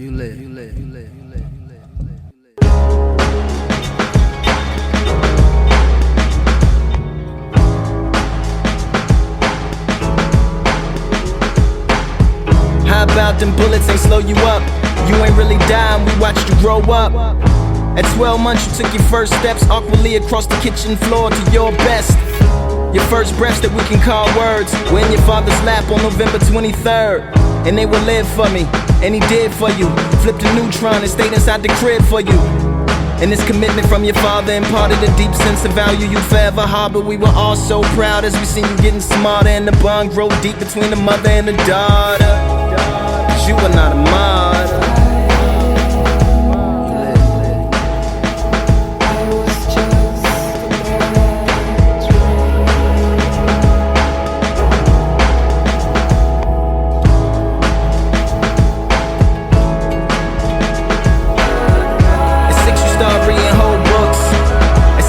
How about them bullets ain't slow you up? You ain't really dying, we watched you grow up. At 12 months you took your first steps awkwardly across the kitchen floor to your best. Your first breaths that we can call words were in your father's lap on November 23rd. And they would live for me, and he did for you. Flipped a neutron and stayed inside the crib for you. And this commitment from your father imparted a deep sense of value you forever harbor. We were all so proud as we seen you getting smarter, and the bond grow deep between the mother and the daughter. 'Cause you are not a martyr.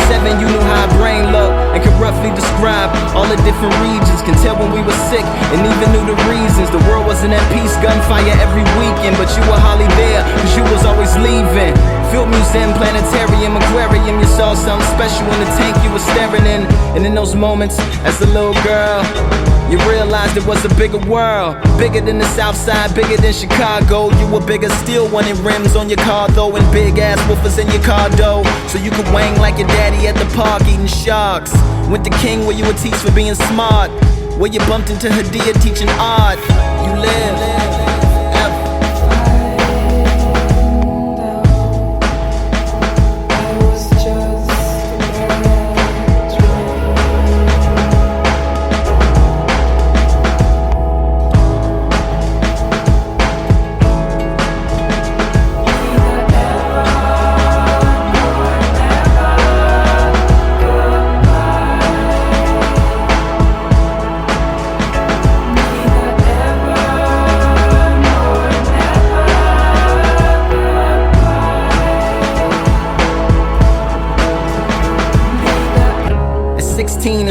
7, you knew how our brain looked and could roughly describe all the different regions. Can tell when we were sick and even knew the reasons. The world wasn't at peace, gunfire every weekend, but you were hardly there, cause you was always leaving. Field museum, planetarium, aquarium, you saw something special in the tank you were staring in. And in those moments, as a little girl, you realized it was a bigger world. Bigger than the South Side, bigger than Chicago. You were bigger still, wanting rims on your car though, and big ass woofers in your car though, so you could wang like your daddy at the park eating sharks. Went to King where you were teased for being smart, where you bumped into Hadia teaching art. You live.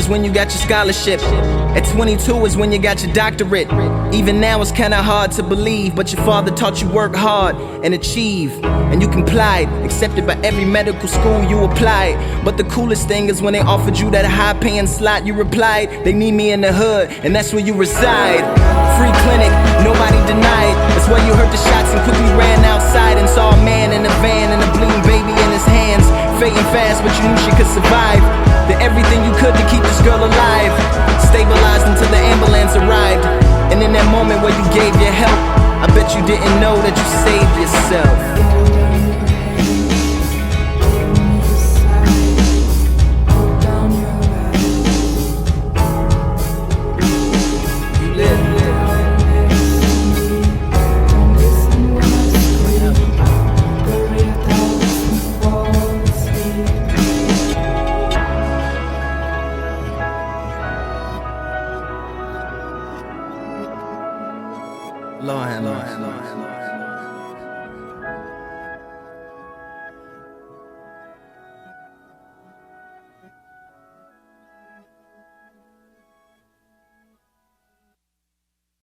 Is when you got your scholarship. At 22 is when you got your doctorate. Even now it's kinda hard to believe, but your father taught you work hard and achieve. And you complied, accepted by every medical school you applied. But the coolest thing is when they offered you that high paying slot, you replied, they need me in the hood, and that's where you reside. Free clinic, nobody denied. That's why you heard the shots and quickly ran outside and saw a man in a van and a bleeding baby in his hands, fading fast, but you knew she could survive. Did everything you could to keep this girl